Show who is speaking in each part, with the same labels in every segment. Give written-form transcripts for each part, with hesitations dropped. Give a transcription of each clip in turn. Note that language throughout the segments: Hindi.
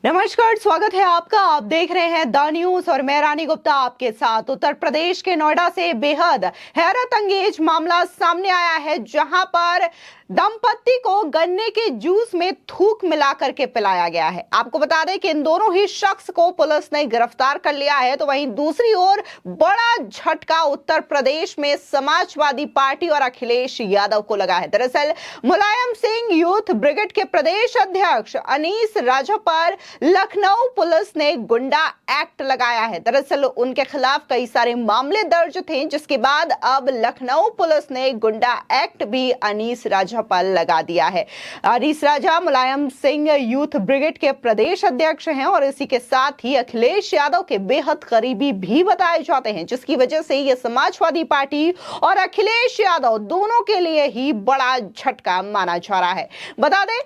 Speaker 1: नमस्कार, स्वागत है आपका। आप देख रहे हैं द न्यूज और मैं रानी गुप्ता आपके साथ। उत्तर प्रदेश के नोएडा से बेहद हैरत अंगेज मामला सामने आया है, जहां पर दंपत्ति को गन्ने के जूस में थूक मिलाकर के पिलाया गया है। आपको बता दें कि इन दोनों ही शख्स को पुलिस ने गिरफ्तार कर लिया है। तो वहीं दूसरी ओर बड़ा झटका उत्तर प्रदेश में समाजवादी पार्टी और अखिलेश यादव को लगा है। दरअसल मुलायम सिंह यूथ ब्रिगेड के प्रदेश अध्यक्ष अनीस राजा पर लखनऊ पुलिस ने गुंडा एक्ट लगाया है। दरअसल उनके खिलाफ कई सारे मामले दर्ज थे, जिसके बाद अब लखनऊ पुलिस ने गुंडा एक्ट भी अनीस राजा पर लगा दिया है। अनीस राजा मुलायम सिंह यूथ ब्रिगेड के प्रदेश अध्यक्ष हैं और इसी के साथ ही अखिलेश यादव के बेहद करीबी भी बताए जाते हैं, जिसकी वजह से यह समाजवादी पार्टी और अखिलेश यादव दोनों के लिए ही बड़ा झटका माना जा रहा है। बता दें,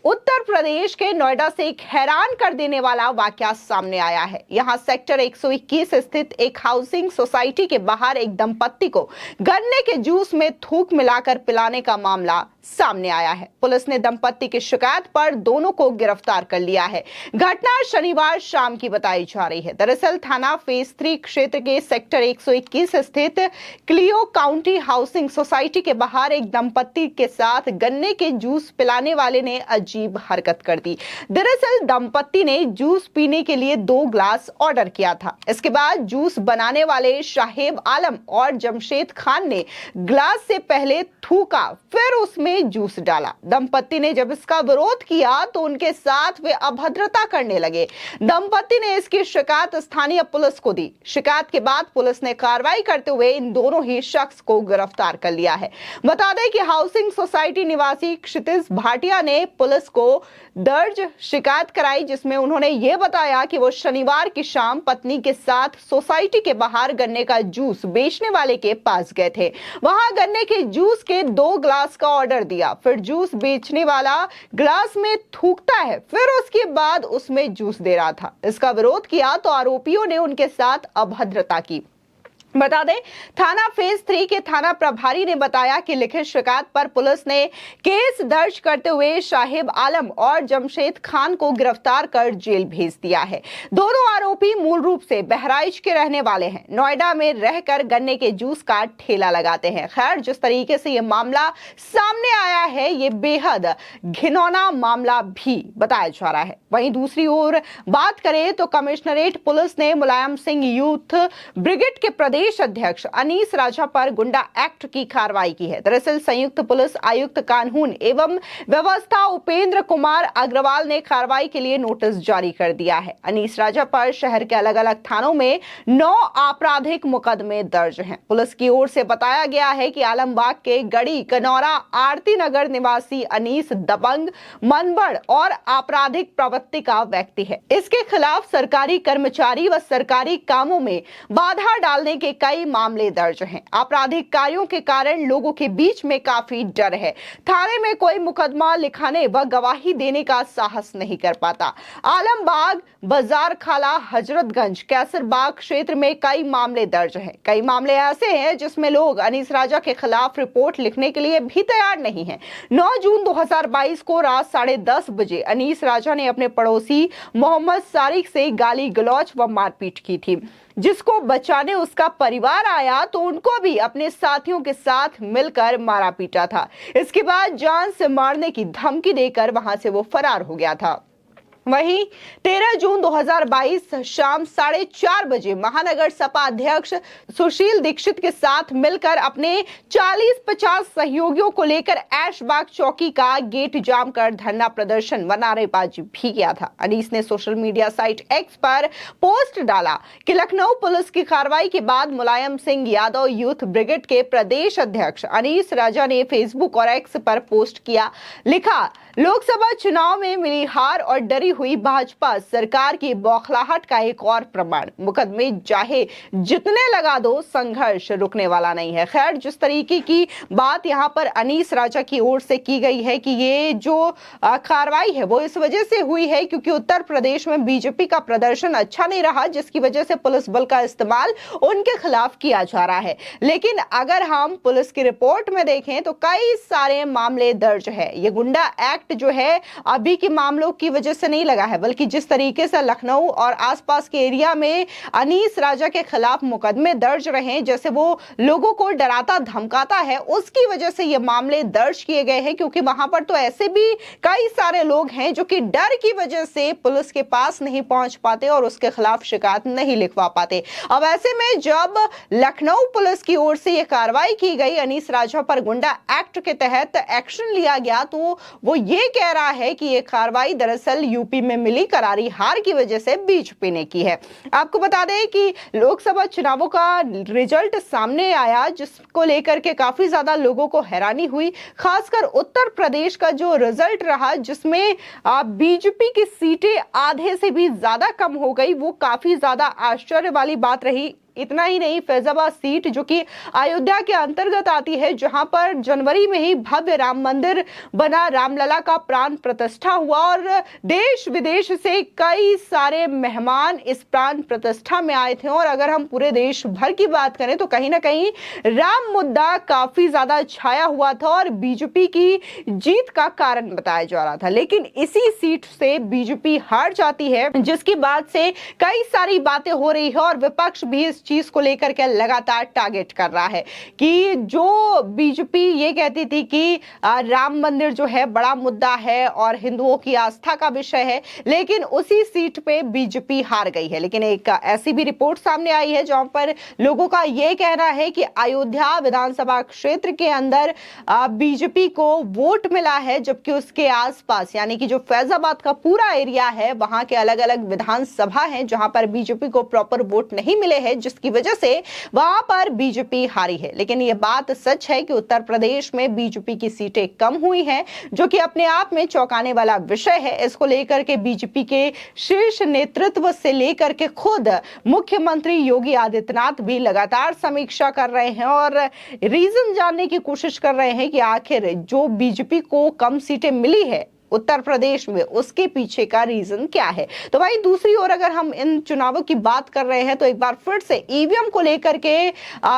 Speaker 1: उत्तर प्रदेश के नोएडा से एक हैरान कर देने वाला वाकया सामने आया है। यहां सेक्टर 121 स्थित एक हाउसिंग सोसाइटी के बाहर एक दंपत्ति को गन्ने के जूस में थूक मिलाकर पिलाने का मामला सामने आया है। पुलिस ने दंपत्ति की शिकायत पर दोनों को गिरफ्तार कर लिया है। घटना शनिवार शाम की बताई जा रही है। दरअसल थाना फेज 3 क्षेत्र के सेक्टर 121 स्थित क्लियो काउंटी हाउसिंग सोसाइटी के बाहर एक दंपत्ति के साथ गन्ने के जूस पिलाने वाले ने अजीब हरकत कर दी। दरअसल दंपत्ति ने जूस पीने के लिए 2 ग्लास ऑर्डर किया था। इसके बाद जूस बनाने वाले शाहेब आलम और जमशेद खान ने ग्लास से पहले थूका, फिर उसमें जूस डाला। दंपत्ति ने जब इसका विरोध किया तो उनके साथ वे अभद्रता करने लगे। दंपत्ति ने इसकी शिकायत स्थानीय पुलिस को दी। शिकायत के बाद पुलिस ने कार्रवाई करते हुए इन दोनों ही शख्स को गिरफ्तार कर लिया है। बता दें कि हाउसिंग सोसाइटी निवासी क्षितिज भाटिया ने पुलिस को दर्ज शिकायत कराई, जिसमें उन्होंने यह बताया कि वो शनिवार की शाम पत्नी के साथ सोसाइटी के बाहर गन्ने का जूस बेचने वाले के पास गए थे। वहां गन्ने के जूस के 2 ग्लास का ऑर्डर दिया, फिर जूस बेचने वाला ग्लास में थूकता है, फिर उसके बाद उसमें जूस दे रहा था। इसका विरोध किया तो आरोपियों ने उनके साथ अभद्रता की। बता दें, थाना फेज 3 के थाना प्रभारी ने बताया कि लिखित शिकायत पर पुलिस ने केस दर्ज करते हुए शाहिब आलम और जमशेद खान को गिरफ्तार कर जेल भेज दिया है। दोनों आरोपी मूल रूप से बहराइच के रहने वाले हैं। नोएडा में रहकर गन्ने के जूस का ठेला लगाते हैं। खैर, जिस तरीके से यह मामला सामने आया है, ये बेहद घिनौना मामला भी बताया जा रहा है। वहीं दूसरी ओर बात करें तो कमिश्नरेट पुलिस ने मुलायम सिंह यूथ ब्रिगेड के प्रदेश अध्यक्ष अनीस राजा पर गुंडा एक्ट की कार्रवाई की है। दरअसल संयुक्त पुलिस आयुक्त कानून एवं व्यवस्था उपेंद्र कुमार अग्रवाल ने कार्रवाई के लिए नोटिस जारी कर दिया है। अनीस राजा पर शहर के अलग अलग थानों में 9 आपराधिक मुकदमे दर्ज हैं। पुलिस की ओर से बताया गया है कि आलमबाग के गढ़ी कनौरा आरती नगर निवासी अनीस दबंग, मनबड़ और आपराधिक प्रवृत्ति का व्यक्ति है। इसके खिलाफ सरकारी कर्मचारी व सरकारी कामों में बाधा डालने के कई मामले दर्ज हैं। आपराधिक कार्यों के कारण लोगों के बीच में काफी डर है। थाने में कोई मुकदमा लिखाने व गवाही देने का साहस नहीं कर पाता। आलमबाग, बाजार खाला, हजरतगंज, कैसरबाग क्षेत्र में कई मामले दर्ज हैं। कई मामले ऐसे हैं जिसमें लोग अनीस राजा के खिलाफ रिपोर्ट लिखने के लिए भी तैयार नहीं है। 9 जून 2022 को रात 10:30 बजे अनीस राजा ने अपने पड़ोसी मोहम्मद सारिक से गाली गलौज व मारपीट की थी, जिसको बचाने उसका परिवार आया तो उनको भी अपने साथियों के साथ मिलकर मारा पीटा था। इसके बाद जान से मारने की धमकी देकर वहां से वो फरार हो गया था। वहीं 13 जून 2022 शाम 4:30 बजे महानगर सपा अध्यक्ष सुशील दीक्षित के साथ मिलकर अपने 40-50 सहयोगियों को लेकर ऐशबाग चौकी का गेट जाम कर धरना प्रदर्शन व नारेबाजी भी किया था। अनीस ने सोशल मीडिया साइट एक्स पर पोस्ट डाला कि लखनऊ पुलिस की कार्रवाई के बाद मुलायम सिंह यादव यूथ ब्रिगेड के प्रदेश अध्यक्ष अनीस राजा ने फेसबुक और एक्स पर पोस्ट किया, लिखा, लोकसभा चुनाव में मिली हार और डरी हुई भाजपा सरकार की बौखलाहट का एक और प्रमाण। मुकदमे चाहे जितने लगा दो, संघर्ष रुकने वाला नहीं है। खैर, जिस तरीके की बात यहाँ पर अनीस राजा की ओर से की गई है कि ये जो कार्रवाई है वो इस वजह से हुई है क्योंकि उत्तर प्रदेश में बीजेपी का प्रदर्शन अच्छा नहीं रहा, जिसकी वजह से पुलिस बल का इस्तेमाल उनके खिलाफ किया जा रहा है। लेकिन अगर हम पुलिस की रिपोर्ट में देखें तो कई सारे मामले दर्ज है। ये गुंडा एक्ट इम्पैक्ट जो है अभी के मामलों की वजह से नहीं लगा है, बल्कि जिस तरीके से लखनऊ और आसपास के एरिया में अनीस राजा के खिलाफ मुकदमे दर्ज रहे, जैसे वो लोगों को डराता धमकाता है, उसकी वजह से ये मामले दर्ज किए गए हैं। क्योंकि वहां पर तो ऐसे भी कई सारे लोग हैं जो कि डर की वजह से पुलिस के पास नहीं पहुंच पाते और उसके खिलाफ शिकायत नहीं लिखवा पाते। अब ऐसे में जब लखनऊ पुलिस की ओर से यह कार्रवाई की गई, अनीस राजा पर गुंडा एक्ट के तहत एक्शन लिया गया, तो वो ये कह रहा है कि यह कार्रवाई दरअसल यूपी में मिली करारी हार की वजह से बीजेपी ने की है। आपको बता दें कि लोकसभा चुनावों का रिजल्ट सामने आया, जिसको लेकर के काफी ज्यादा लोगों को हैरानी हुई, खासकर उत्तर प्रदेश का जो रिजल्ट रहा, जिसमें बीजेपी की सीटें आधे से भी ज्यादा कम हो गई, वो काफी ज्यादा आश्चर्य वाली बात रही। इतना ही नहीं, फैजाबाद सीट जो कि अयोध्या के अंतर्गत आती है, जहां पर जनवरी में ही भव्य राम मंदिर बना, रामलला का प्राण प्रतिष्ठा हुआ और देश विदेश से कई सारे मेहमान इस प्राण प्रतिष्ठा में आए थे। और अगर हम पूरे देश भर की बात करें तो कहीं ना कहीं राम मुद्दा काफी ज्यादा छाया हुआ था और बीजेपी की जीत का कारण बताया जा रहा था। लेकिन इसी सीट से बीजेपी हार जाती है, जिसकी बात से कई सारी बातें हो रही है और विपक्ष भी इस चीज को लेकर के लगातार टारगेट कर रहा है कि जो बीजेपी ये कहती थी कि राम मंदिर जो है बड़ा मुद्दा है और हिंदुओं की आस्था का विषय है, लेकिन उसी सीट पे बीजेपी हार गई है। लेकिन एक ऐसी भी रिपोर्ट सामने आई है जहां पर लोगों का ये कहना है कि अयोध्या विधानसभा क्षेत्र के अंदर बीजेपी को वोट मिला है, जबकि उसके आसपास यानी कि जो फैजाबाद का पूरा एरिया है, वहां के अलग अलग विधानसभा हैं जहां पर बीजेपी को प्रॉपर वोट नहीं मिले हैं, जिसकी वजह से वहां पर बीजेपी हारी है। लेकिन यह बात सच है कि उत्तर प्रदेश में बीजेपी की सीटें कम हुई हैं, जो कि अपने आप में चौंकाने वाला विषय है। इसको लेकर के बीजेपी के शीर्ष नेतृत्व से लेकर के खुद मुख्यमंत्री योगी आदित्यनाथ भी लगातार समीक्षा कर रहे हैं और रीजन जानने की कोशिश कर रहे हैं कि आखिर जो बीजेपी को कम सीटें मिली है उत्तर प्रदेश में, उसके पीछे का रीजन क्या है। तो भाई दूसरी ओर अगर हम इन चुनावों की बात कर रहे हैं तो एक बार फिर से ईवीएम को लेकर के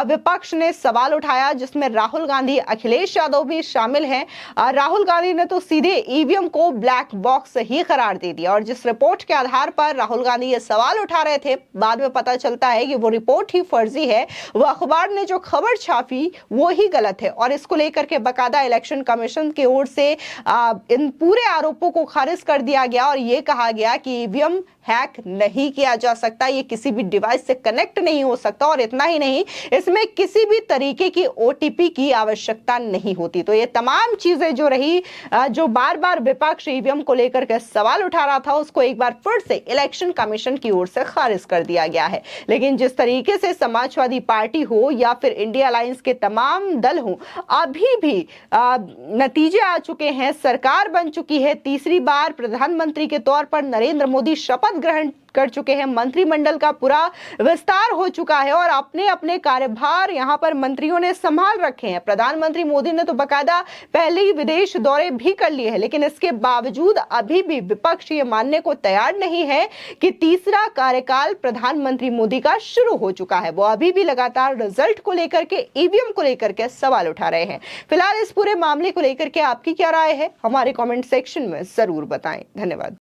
Speaker 1: विपक्ष ने सवाल उठाया, जिसमें राहुल गांधी, अखिलेश यादव भी शामिल हैं। राहुल गांधी ने तो सीधे ईवीएम को ब्लैक बॉक्स ही करार दे दिया और जिस रिपोर्ट के आधार पर राहुल गांधी ये सवाल उठा रहे थे, बाद में पता चलता है कि वो रिपोर्ट ही फर्जी है, वो अखबार ने जो खबर छापी वो ही गलत है और इसको लेकर के बाकायदा इलेक्शन कमीशन की ओर से इन पूरे आरोपों को खारिज कर दिया गया और यह कहा गया कि ईवीएम हैक नहीं किया जा सकता, ये किसी भी डिवाइस से कनेक्ट नहीं हो सकता और इतना ही नहीं, इसमें किसी भी तरीके की ओटीपी की आवश्यकता नहीं होती। तो ये तमाम चीजें जो रही, जो बार बार विपक्ष ईवीएम को लेकर के सवाल उठा रहा था, उसको एक बार फिर से इलेक्शन कमीशन की ओर से खारिज कर दिया गया है। लेकिन जिस तरीके से समाजवादी पार्टी हो या फिर इंडिया अलायंस के तमाम दल हो, अभी भी नतीजे आ चुके हैं, सरकार बन चुकी है, तीसरी बार प्रधानमंत्री के तौर पर नरेंद्र मोदी शपथ ग्रहण कर चुके हैं, मंत्रिमंडल का पूरा विस्तार हो चुका है और अपने अपने कार्यभार यहां पर मंत्रियों ने संभाल रखे हैं। प्रधानमंत्री मोदी ने तो बाकायदा पहले ही विदेश दौरे भी कर लिए हैं, लेकिन इसके बावजूद अभी भी विपक्ष ये मानने को तैयार नहीं है कि तीसरा कार्यकाल प्रधानमंत्री मोदी का शुरू हो चुका है। वो अभी भी लगातार रिजल्ट को लेकर के, ईवीएम को लेकर के सवाल उठा रहे हैं। फिलहाल इस पूरे मामले को लेकर के आपकी क्या राय है, हमारे कॉमेंट सेक्शन में जरूर बताएं। धन्यवाद।